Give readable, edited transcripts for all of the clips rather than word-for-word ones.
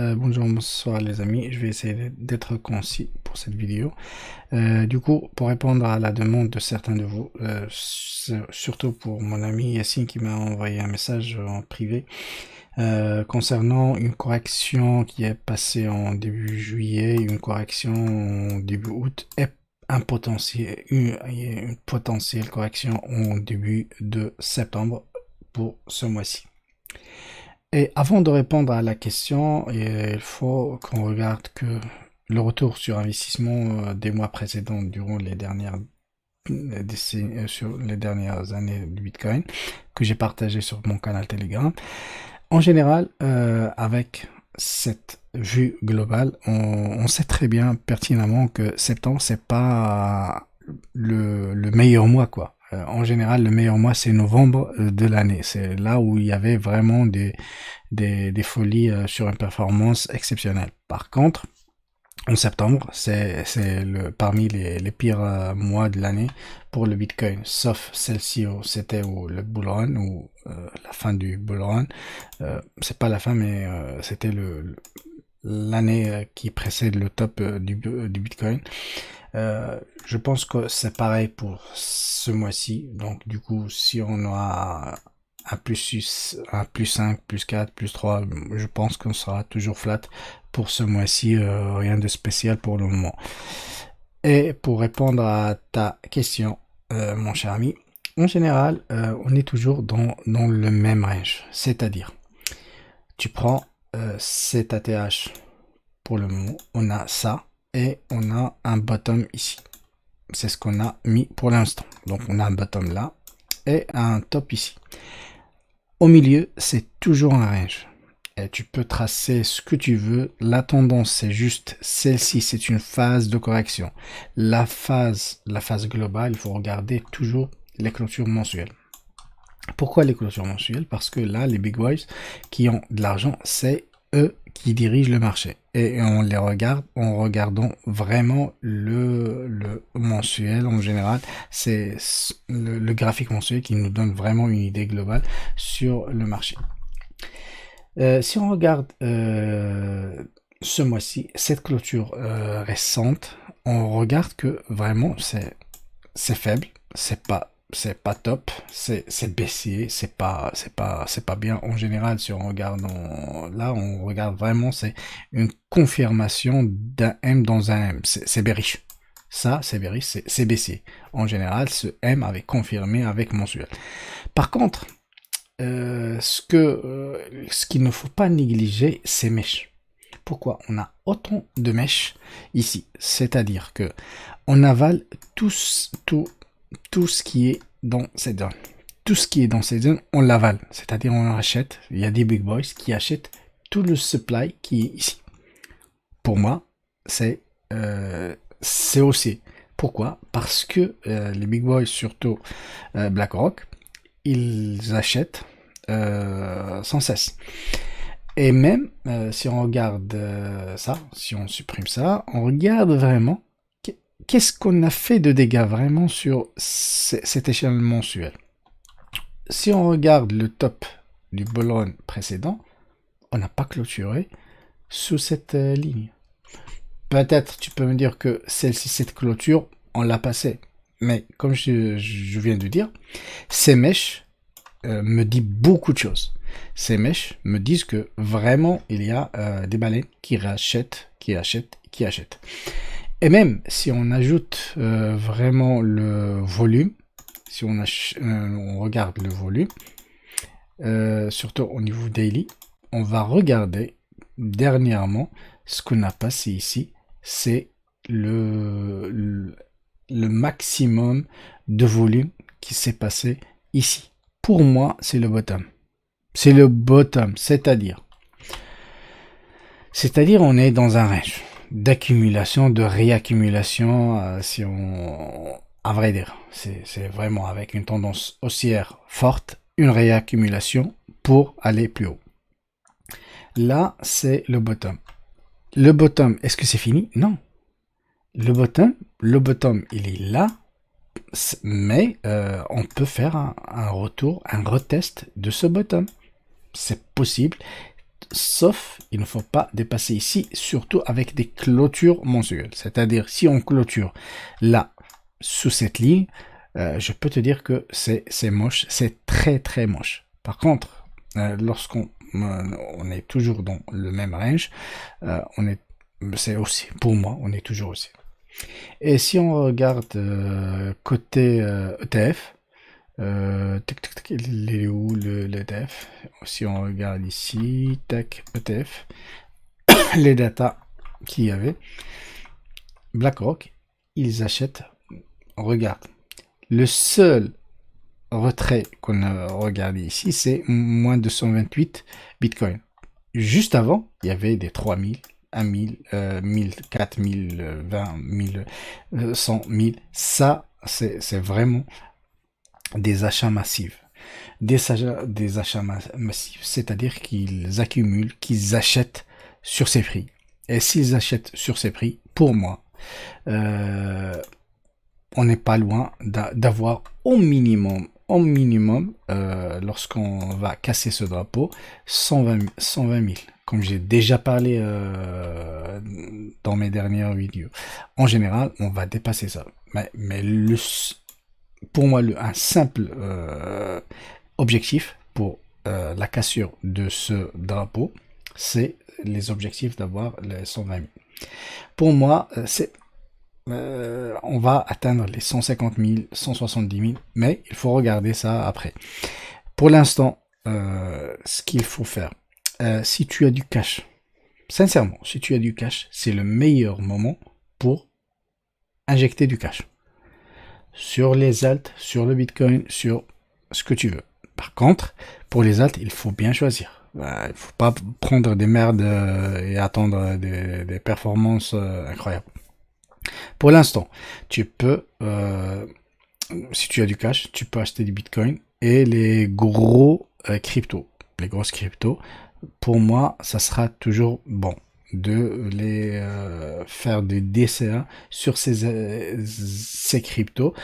Bonjour, bonsoir les amis. Je vais essayer d'être concis pour cette vidéo. Du coup, pour répondre à la demande de certains de vous, surtout pour mon ami Yassine qui m'a envoyé un message en privé concernant une correction qui est passée en début juillet, une correction en début août et une potentielle correction en début de septembre pour ce mois-ci. Et avant de répondre à la question, il faut qu'on regarde que le retour sur investissement des mois précédents durant les dernières sur les dernières années du Bitcoin que j'ai partagé sur mon canal Telegram. En général, avec cette vue globale, on sait très bien pertinemment que septembre, c'est pas le meilleur mois, quoi. En général, le meilleur mois, c'est novembre de l'année. C'est là où il y avait vraiment des folies sur une performance exceptionnelle. Par contre, en septembre, c'est parmi les pires mois de l'année pour le Bitcoin, sauf celle-ci, c'était le bull run ou la fin du bull run. C'est pas la fin, mais c'était l'année qui précède le top du Bitcoin. Je pense que c'est pareil pour ce mois-ci. Donc, du coup, si on aura un plus 6, un plus 5, plus 4, plus 3, je pense qu'on sera toujours flat pour ce mois-ci. Rien de spécial pour le moment. Et pour répondre à ta question, mon cher ami, en général, on est toujours dans le même range. C'est-à-dire, tu prends cet ATH pour le moment, on a ça et on a un bottom ici. C'est ce qu'on a mis pour l'instant. Donc on a un bottom là et un top ici. Au milieu, c'est toujours un range. Et tu peux tracer ce que tu veux. La tendance, c'est juste celle-ci, c'est une phase de correction. La phase globale, il faut regarder toujours les clôtures mensuelles. Pourquoi les clôtures mensuelles? Parce que là, les big boys qui ont de l'argent, c'est eux qui dirigent le marché. Et on les regarde en regardant vraiment le mensuel en général. C'est le graphique mensuel qui nous donne vraiment une idée globale sur le marché. Si on regarde ce mois-ci, cette clôture récente, on regarde que vraiment c'est faible, c'est pas top, c'est baissier, c'est pas bien en général. Si on regarde là, on regarde vraiment, c'est une confirmation d'un M dans un M, c'est bearish. Ça, c'est bearish, c'est baissier. En général, ce M avait confirmé avec mensuel. Par contre, ce qu'il ne faut pas négliger, c'est mèches. Pourquoi on a autant de mèches ici? C'est-à-dire que on avale tout ce qui est dans cette zone. Tout ce qui est dans cette zone, on l'avale. C'est-à-dire on achète. Il y a des big boys qui achètent tout le supply qui est ici. Pour moi, c'est aussi. Pourquoi? Parce que les big boys, surtout BlackRock, ils achètent sans cesse. Et même si on regarde ça, si on supprime ça, on regarde vraiment qu'est-ce qu'on a fait de dégâts vraiment sur cette échelle mensuelle. Si on regarde le top du bull run précédent, on n'a pas clôturé sous cette ligne. Peut-être tu peux me dire que celle-ci, cette clôture, on l'a passée. Mais comme je viens de dire, ces mèches me dit beaucoup de choses. Ces mèches me disent que vraiment il y a des baleines qui rachètent, qui achètent, qui achètent. Et même si on ajoute vraiment le volume, si on regarde le volume, surtout au niveau daily, on va regarder dernièrement ce qu'on a passé ici, c'est le maximum de volume qui s'est passé ici. Pour moi, c'est le bottom. C'est le bottom, c'est-à-dire on est dans un range d'accumulation, de réaccumulation, à vrai dire, c'est vraiment avec une tendance haussière forte, une réaccumulation pour aller plus haut. Là, c'est le bottom. Le bottom, est-ce que c'est fini? Non. Le bottom, il est là, mais on peut faire un retour, un retest de ce bottom. C'est possible. il ne faut pas dépasser ici, surtout avec des clôtures mensuelles. C'est-à-dire, si on clôture là, sous cette ligne, je peux te dire que c'est moche, c'est très très moche. Par contre, lorsqu'on on est toujours dans le même range, c'est aussi, pour moi, on est toujours aussi. Et si on regarde côté ETF, il est où l'ETF? Si on regarde ici, tac, ETF, les datas qu'il y avait, BlackRock, ils achètent, regarde, le seul retrait qu'on a regardé ici, c'est moins de 128 Bitcoin. Juste avant, il y avait des 3000, 1000, 1000, 4000, 20 000, 100 000. Ça, c'est vraiment des achats massifs. Des achats massifs, c'est-à-dire qu'ils accumulent, qu'ils achètent sur ces prix. Et s'ils achètent sur ces prix, pour moi, on n'est pas loin d'avoir au minimum, lorsqu'on va casser ce drapeau, 120 000. Comme j'ai déjà parlé dans mes dernières vidéos. En général, on va dépasser ça. Mais pour moi, un simple objectif pour la cassure de ce drapeau, c'est les objectifs d'avoir les 120 000. Pour moi, on va atteindre les 150 000, 170 000, mais il faut regarder ça après. Pour l'instant, ce qu'il faut faire, si tu as du cash, sincèrement, si tu as du cash, c'est le meilleur moment pour injecter du cash. Sur les alts, sur le Bitcoin, sur ce que tu veux. Par contre, pour les alts, il faut bien choisir. Il ne faut pas prendre des merdes et attendre des performances incroyables. Pour l'instant, tu peux, si tu as du cash, tu peux acheter du Bitcoin et les gros cryptos. Les grosses cryptos, pour moi, ça sera toujours bon de les faire des DCA sur ces cryptos,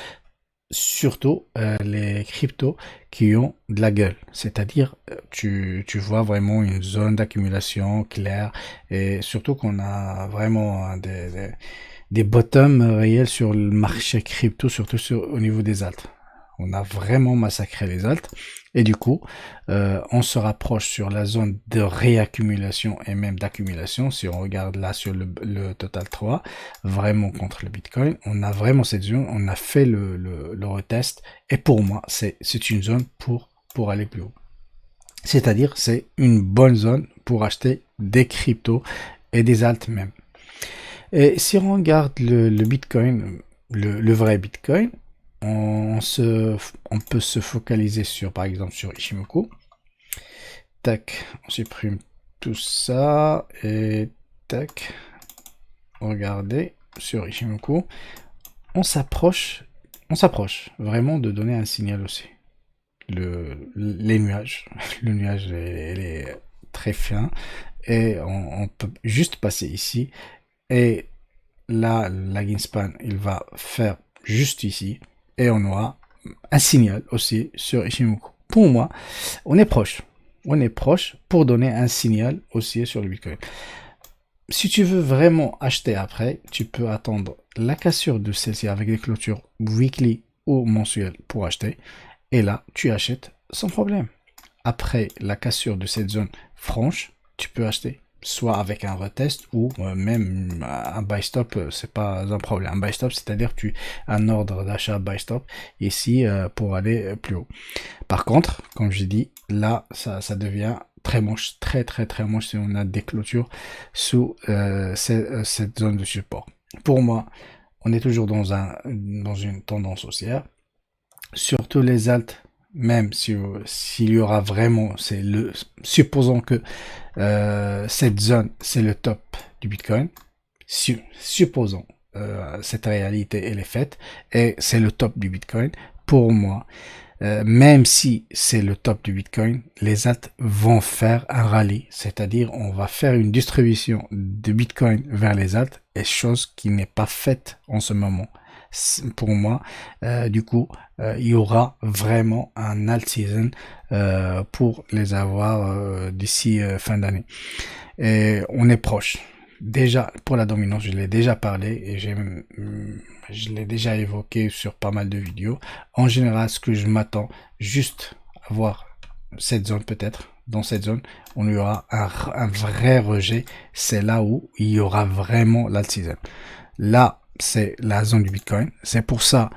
surtout les cryptos qui ont de la gueule, c'est-à-dire tu vois vraiment une zone d'accumulation claire et surtout qu'on a vraiment des bottoms réels sur le marché crypto, surtout au niveau des alts. On a vraiment massacré les alts et du coup, on se rapproche sur la zone de réaccumulation et même d'accumulation. Si on regarde là sur le Total 3, vraiment contre le Bitcoin, on a vraiment cette zone, on a fait le retest et pour moi, c'est une zone pour aller plus haut. C'est-à-dire, c'est une bonne zone pour acheter des cryptos et des alts même. Et si on regarde le Bitcoin, le vrai Bitcoin, on peut se focaliser sur, par exemple, sur Ichimoku. Tac, on supprime tout ça et tac, regardez sur Ichimoku. On s'approche vraiment de donner un signal aussi. Les nuages, le nuage il est très fin et on peut juste passer ici et là, la Greenspan, il va faire juste ici et on aura un signal aussi sur Ichimoku. Pour moi, on est proche. On est proche pour donner un signal aussi sur le Bitcoin. Si tu veux vraiment acheter après, tu peux attendre la cassure de celle-ci avec des clôtures weekly ou mensuelles pour acheter. Et là, tu achètes sans problème. Après la cassure de cette zone franche, tu peux acheter. Soit avec un retest ou même un buy stop, c'est pas un problème. Un buy stop, c'est-à-dire tu un ordre d'achat buy stop ici pour aller plus haut. Par contre, comme j'ai dit, là ça devient très moche, très moche si on a des clôtures sous cette zone de support. Pour moi, on est toujours dans une tendance haussière. Surtout les alts, même s'il y aura vraiment, supposons que cette zone, c'est le top du Bitcoin. Supposons cette réalité, elle est faite et c'est le top du Bitcoin. Pour moi, même si c'est le top du Bitcoin, les alts vont faire un rallye, c'est-à-dire on va faire une distribution de Bitcoin vers les alts, et chose qui n'est pas faite en ce moment. pour moi, du coup, il y aura vraiment un alt season pour les avoir d'ici fin d'année. Et on est proche. Déjà, pour la dominance, je l'ai déjà parlé et je l'ai déjà évoqué sur pas mal de vidéos. En général, ce que je m'attends, juste à voir cette zone peut-être, dans cette zone, on y aura un vrai rejet. C'est là où il y aura vraiment l'alt season. Là, c'est la zone du Bitcoin. C'est pour ça,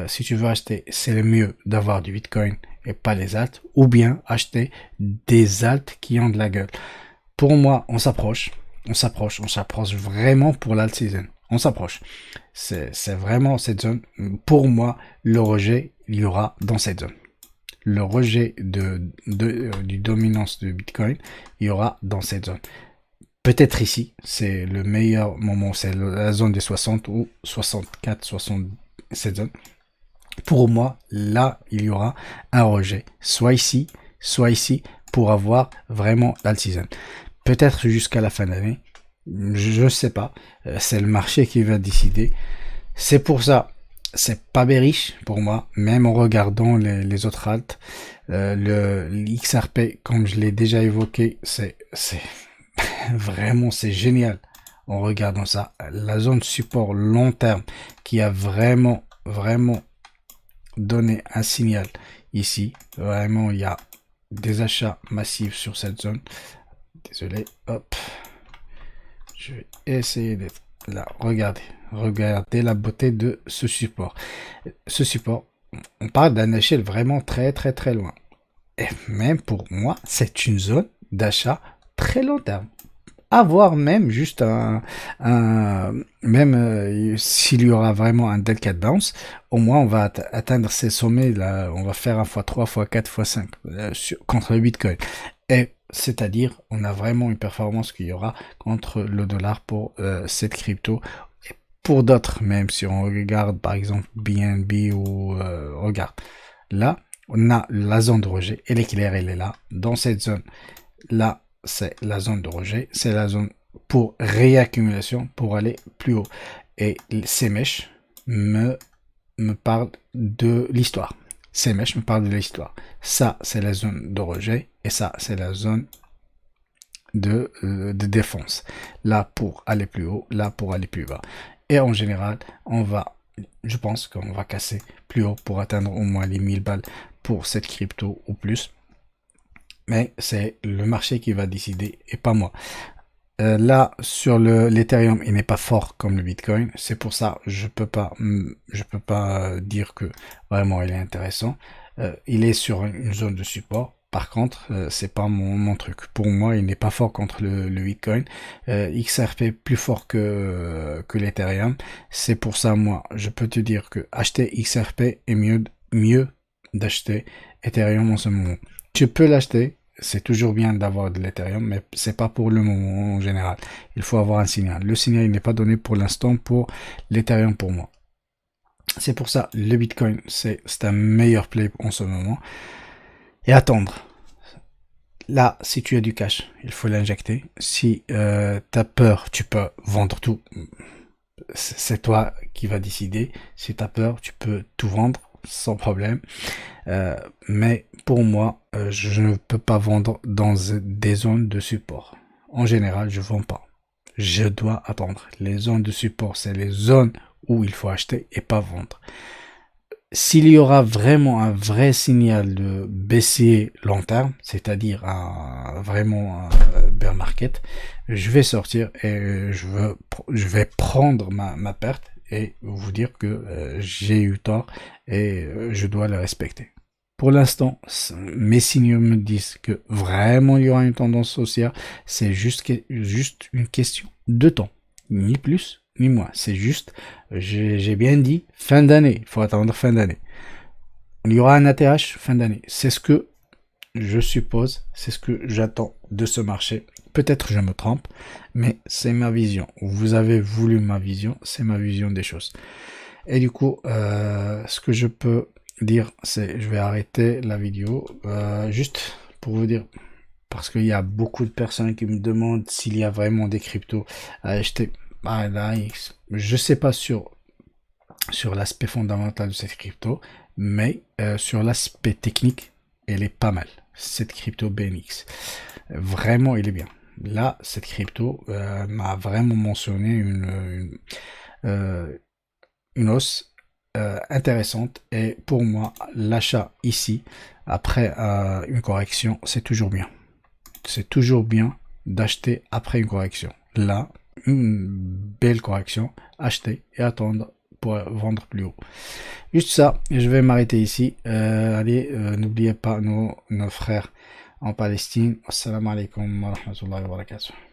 si tu veux acheter, c'est le mieux d'avoir du Bitcoin et pas les alts, ou bien acheter des alts qui ont de la gueule. Pour moi, on s'approche vraiment pour l'alt season. On s'approche. C'est vraiment cette zone. Pour moi, le rejet, il y aura dans cette zone. Le rejet du dominance de Bitcoin, il y aura dans cette zone. Peut-être ici, c'est le meilleur moment, c'est la zone des 60 ou 64, 60, cette zone. Pour moi, là, il y aura un rejet. Soit ici, pour avoir vraiment l'alt season. Peut-être jusqu'à la fin d'année. Je ne sais pas. C'est le marché qui va décider. C'est pour ça, c'est pas bearish pour moi, même en regardant les autres alts. Le XRP, comme je l'ai déjà évoqué, c'est vraiment, c'est génial en regardant ça. La zone support long terme qui a vraiment donné un signal ici. Vraiment, il y a des achats massifs sur cette zone. Désolé, hop. Je vais essayer d'être là. Regardez la beauté de ce support. Ce support, on parle d'un échelle vraiment très loin. Et même pour moi, c'est une zone d'achat très long terme. Avoir même juste même s'il y aura vraiment un dead cat bounce, au moins on va atteindre ces sommets là, on va faire un x3, x4, x5 contre le Bitcoin. Et c'est-à-dire, on a vraiment une performance qu'il y aura contre le dollar pour cette crypto. Et pour d'autres, même si on regarde par exemple BNB ou regarde, là, on a la zone de rejet et l'éclair, elle est là. Dans cette zone, là, c'est la zone de rejet, c'est la zone pour réaccumulation, pour aller plus haut. Et ces mèches me parlent de l'histoire. Ces mèches me parlent de l'histoire. Ça, c'est la zone de rejet et ça, c'est la zone de défense. Là, pour aller plus haut, là, pour aller plus bas. Et en général, je pense qu'on va casser plus haut pour atteindre au moins les 1000 balles pour cette crypto ou plus. Mais c'est le marché qui va décider et pas moi. Là, sur l'Ethereum, il n'est pas fort comme le Bitcoin. C'est pour ça je peux pas dire que vraiment il est intéressant. Il est sur une zone de support. Par contre, c'est pas mon truc. Pour moi, il n'est pas fort contre le Bitcoin. XRP plus fort que l'Ethereum. C'est pour ça, moi, je peux te dire que acheter XRP est mieux d'acheter Ethereum en ce moment. Tu peux l'acheter, c'est toujours bien d'avoir de l'Ethereum, mais c'est pas pour le moment en général. Il faut avoir un signal. Le signal n'est pas donné pour l'instant pour l'Ethereum pour moi. C'est pour ça, le Bitcoin, c'est un meilleur play en ce moment. Et attendre. Là, si tu as du cash, il faut l'injecter. Si tu as peur, tu peux vendre tout. C'est toi qui vas décider. Si tu as peur, tu peux tout vendre sans problème. Mais pour moi, je ne peux pas vendre dans des zones de support. En général, je ne vends pas. Je dois attendre. Les zones de support, c'est les zones où il faut acheter et pas vendre. S'il y aura vraiment un vrai signal de baissier long terme, c'est-à-dire vraiment un bear market, je vais sortir et je vais prendre ma perte et vous dire que j'ai eu tort et je dois le respecter. Pour l'instant, mes signaux me disent que vraiment il y aura une tendance haussière. C'est juste une question de temps, ni plus ni moins. C'est juste, j'ai bien dit fin d'année. Il faut attendre fin d'année. Il y aura un ATH fin d'année. C'est ce que je suppose, c'est ce que j'attends de ce marché. Peut-être je me trompe, mais c'est ma vision. Vous avez voulu ma vision, c'est ma vision des choses. Et du coup, ce que je peux dire, c'est, je vais arrêter la vidéo, juste pour vous dire, parce qu'il y a beaucoup de personnes qui me demandent s'il y a vraiment des cryptos à acheter. Ah là, je sais pas sur sur l'aspect fondamental de cette crypto, mais sur l'aspect technique, elle est pas mal. Cette crypto BNX, vraiment, il est bien. Là, cette crypto m'a vraiment mentionné euh, une hausse intéressante, et pour moi, l'achat ici, après une correction, c'est toujours bien. C'est toujours bien d'acheter après une correction. Là, une belle correction, acheter et attendre pour vendre plus haut. Juste ça, je vais m'arrêter ici. Allez, n'oubliez pas nos frères en Palestine. Assalamu alaikum wa rahmatullahi wa barakatuh.